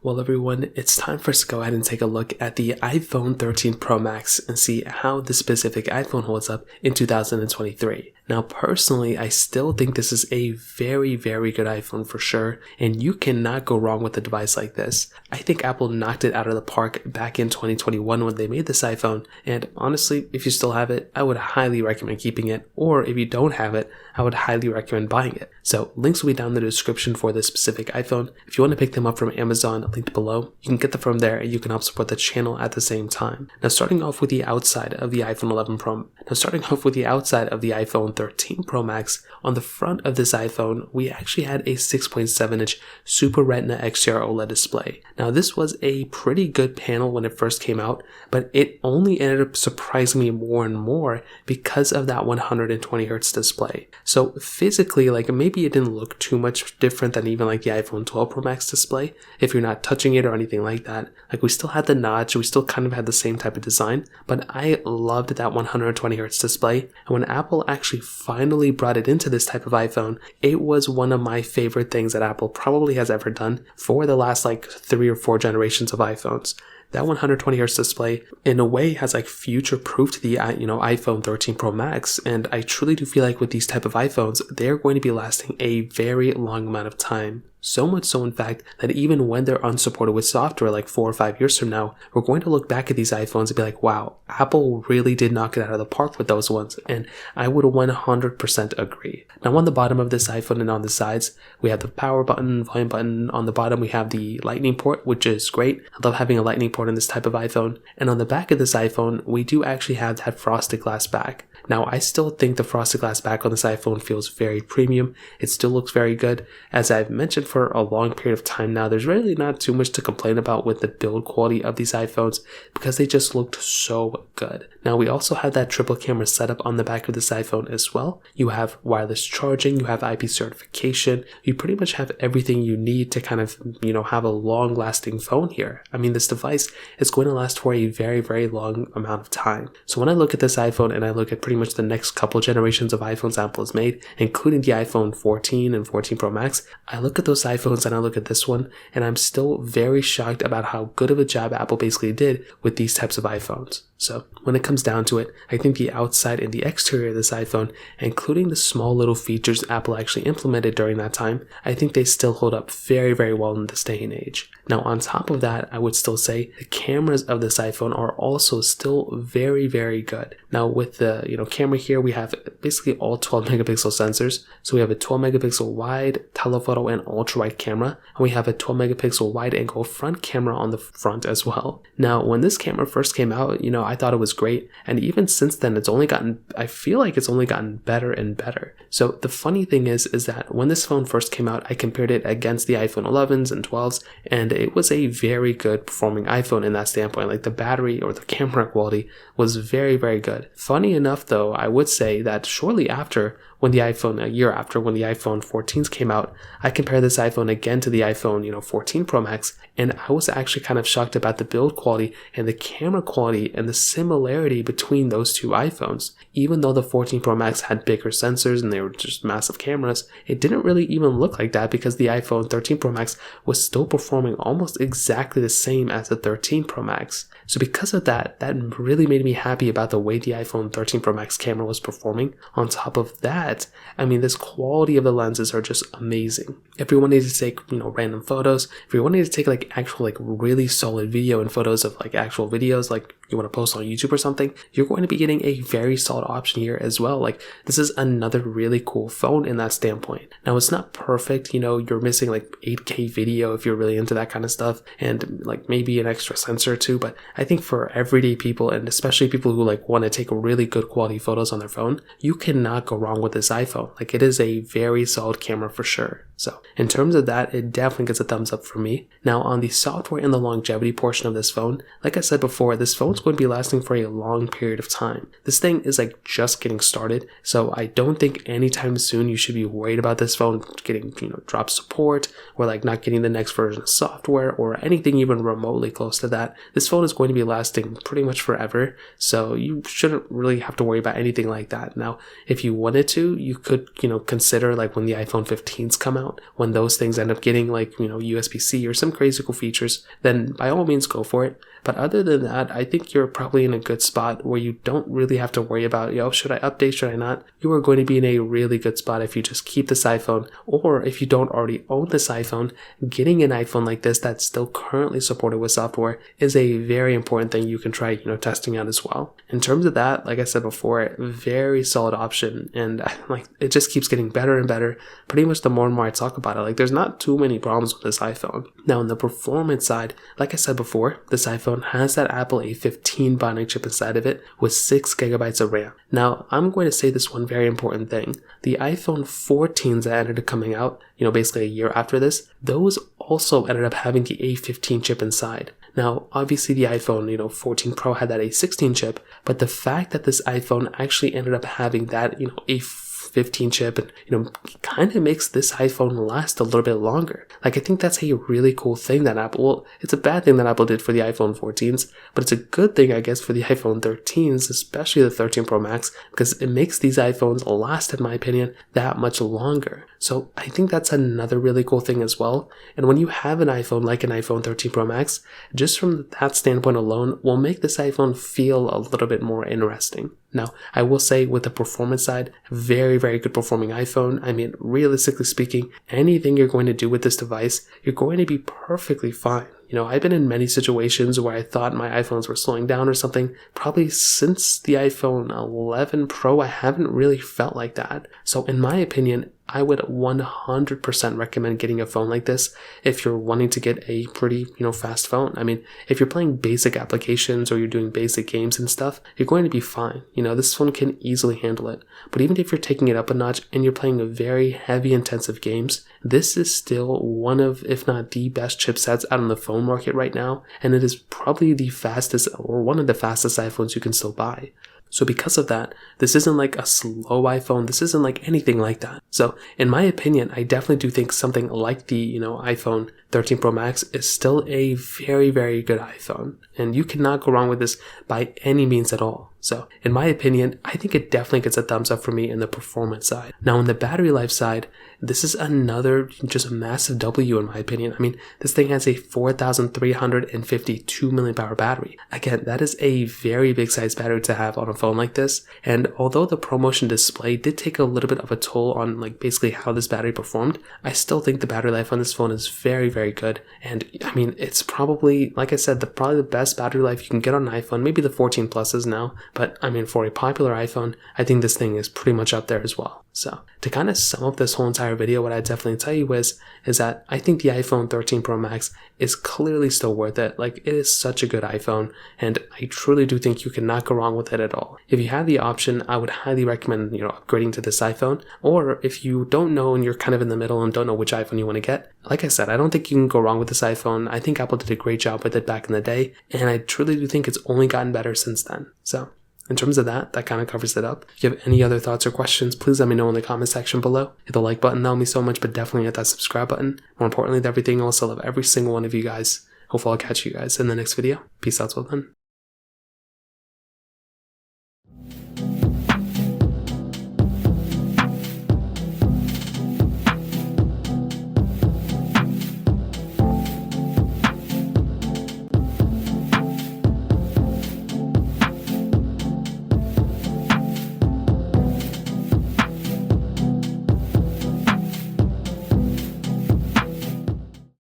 Well, everyone, it's time for us to go ahead and take a look at the iPhone 13 Pro Max and see how this specific iPhone holds up in 2023. Now, personally, I still think this is a very, very good iPhone for sure, and you cannot go wrong with a device like this. I think Apple knocked it out of the park back in 2021 when they made this iPhone, and honestly, if you still have it, I would highly recommend keeping it, or if you don't have it, I would highly recommend buying it. So, links will be down in the description for this specific iPhone. If you want to pick them up from Amazon, linked below, you can get them from there and you can help support the channel at the same time. Now, starting off with the outside of the iPhone 13 Pro Max, on the front of this iPhone, we actually had a 6.7-inch Super Retina XDR OLED display. Now, this was a pretty good panel when it first came out, but it only ended up surprising me more and more because of that 120Hz display. So physically, maybe it didn't look too much different than even the iPhone 12 Pro Max display if you're not touching it or anything like that. We still had the notch, we still kind of had the same type of design, but I loved that 120Hz display. And when Apple actually finally brought it into this type of iPhone, it was one of my favorite things that Apple probably has ever done for the last 3 or 4 generations of iPhones. That 120Hz display in a way has future-proofed the iPhone 13 Pro Max, and I truly do feel like with these type of iPhones, they're going to be lasting a very long amount of time. So much so, in fact, that even when they're unsupported with software 4 or 5 years from now, we're going to look back at these iPhones and be like, wow, Apple really did knock it out of the park with those ones, and I would 100% agree. Now, on the bottom of this iPhone and on the sides, we have the power button, volume button. On the bottom, we have the lightning port, which is great. I love having a lightning port in this type of iPhone. And on the back of this iPhone, we do actually have that frosted glass back. Now, I still think the frosted glass back on this iPhone feels very premium. It still looks very good. As I've mentioned for a long period of time now, there's really not too much to complain about with the build quality of these iPhones because they just looked so good. Now, we also have that triple camera setup on the back of this iPhone as well. You have wireless charging, you have IP certification, you pretty much have everything you need to kind of, have a long lasting phone here. I mean, this device is going to last for a very, very long amount of time. So when I look at this iPhone and I look at pretty much the next couple generations of iPhones Apple has made, including the iPhone 14 and 14 Pro Max, I look at those iPhones and I look at this one, and I'm still very shocked about how good of a job Apple basically did with these types of iPhones. So when it comes down to it, I think the outside and the exterior of this iPhone, including the small little features Apple actually implemented during that time, I think they still hold up very, very well in this day and age. Now, on top of that, I would still say the cameras of this iPhone are also still very, very good. Now, with the camera here, we have basically all 12 megapixel sensors. So we have a 12 megapixel wide, telephoto, and ultra wide camera, and we have a 12 megapixel wide angle front camera on the front as well. Now, when this camera first came out, I thought it was great, and even since then, I feel like it's only gotten better and better. So the funny thing is that when this phone first came out, I compared it against the iPhone 11s and 12s, and it was a very good performing iPhone in that standpoint. The battery or the camera quality was very, very good. Funny enough, though, I would say that shortly after, a year after when the iPhone 14s came out, I compared this iPhone again to the iPhone 14 Pro Max, and I was actually kind of shocked about the build quality and the camera quality and the similarity between those two iPhones. Even though the 14 Pro Max had bigger sensors and they were just massive cameras, it didn't really even look like that because the iPhone 13 Pro Max was still performing almost exactly the same as the 13 Pro Max. So because of that really made me happy about the way the iPhone 13 Pro Max camera was performing. On top of that, this quality of the lenses are just amazing. If you wanted to take, random photos, if you wanted to take actual really solid video and photos of actual videos you want to post on YouTube or something, you're going to be getting a very solid option here as well. This is another really cool phone in that standpoint. Now, it's not perfect, you're missing 8K video if you're really into that kind of stuff, and maybe an extra sensor or two, but I think for everyday people, and especially people who want to take really good quality photos on their phone, you cannot go wrong with this iPhone. It is a very solid camera for sure. So in terms of that, it definitely gets a thumbs up for me. Now, on the software and the longevity portion of this phone, like I said before, this phone's going to be lasting for a long period of time. This thing is just getting started, so I don't think anytime soon you should be worried about this phone getting drop support or not getting the next version of software or anything even remotely close to that. This phone is going to be lasting pretty much forever, so you shouldn't really have to worry about anything like that. Now, if you wanted to, you could consider when the iPhone 15s come out, out. When those things end up getting like, USB-C or some crazy cool features, then by all means go for it. But other than that, I think you're probably in a good spot where you don't really have to worry about, should I update, should I not? You are going to be in a really good spot if you just keep this iPhone, or if you don't already own this iPhone, getting an iPhone like this that's still currently supported with software is a very important thing you can try, testing out as well. In terms of that, like I said before, very solid option, and like it just keeps getting better and better pretty much the more and more I talk about it. Like there's not too many problems with this iPhone. Now on the performance side, like I said before, this iPhone has that Apple A15 Bionic chip inside of it with 6 gigabytes of RAM. Now I'm going to say this one very important thing. The iPhone 14s that ended up coming out, basically a year after this, those also ended up having the A15 chip inside. Now, obviously the iPhone, 14 Pro had that A16 chip, but the fact that this iPhone actually ended up having that, A15 chip, and kind of makes this iPhone last a little bit longer. Like I think that's a really cool thing that it's a bad thing that Apple did for the iPhone 14s, but it's a good thing I guess for the iPhone 13s, especially the 13 Pro Max, because it makes these iPhones last, in my opinion, that much longer. So I think that's another really cool thing as well. And when you have an iPhone like an iPhone 13 Pro Max, just from that standpoint alone will make this iPhone feel a little bit more interesting. Now, I will say with the performance side, very, very good performing iPhone. I mean, realistically speaking, anything you're going to do with this device, you're going to be perfectly fine. I've been in many situations where I thought my iPhones were slowing down or something. Probably since the iPhone 11 Pro, I haven't really felt like that. So in my opinion, I would 100% recommend getting a phone like this if you're wanting to get a pretty, fast phone. I mean, if you're playing basic applications or you're doing basic games and stuff, you're going to be fine. This phone can easily handle it. But even if you're taking it up a notch and you're playing very heavy intensive games, this is still one of, if not the best chipsets out on the phone market right now. And it is probably the fastest or one of the fastest iPhones you can still buy. So because of that, this isn't like a slow iPhone. This isn't like anything like that. So in my opinion, I definitely do think something like the, iPhone 13 Pro Max is still a very, very good iPhone. And you cannot go wrong with this by any means at all. So in my opinion, I think it definitely gets a thumbs up for me in the performance side. Now on the battery life side, this is another just massive W in my opinion. I mean, this thing has a 4,352 milliamp hour battery. Again, that is a very big size battery to have on a phone like this. And although the ProMotion display did take a little bit of a toll on like basically how this battery performed, I still think the battery life on this phone is very, very good. And I mean, it's probably, like I said, probably the best battery life you can get on an iPhone. Maybe the 14 Pluses now, but I mean, for a popular iPhone, I think this thing is pretty much up there as well. So to kind of sum up this whole entire video, what I definitely tell you is that I think the iPhone 13 Pro Max is clearly still worth it. Like, it is such a good iPhone, and I truly do think you cannot go wrong with it at all. If you have the option, I would highly recommend, upgrading to this iPhone. Or if you don't know and you're kind of in the middle and don't know which iPhone you want to get, like I said, I don't think you can go wrong with this iPhone. I think Apple did a great job with it back in the day, and I truly do think it's only gotten better since then. So in terms of that kind of covers it up. If you have any other thoughts or questions, please let me know in the comment section below. Hit the like button, that'll mean so much, but definitely hit that subscribe button. More importantly than everything else, I love every single one of you guys. Hopefully I'll catch you guys in the next video. Peace out till then.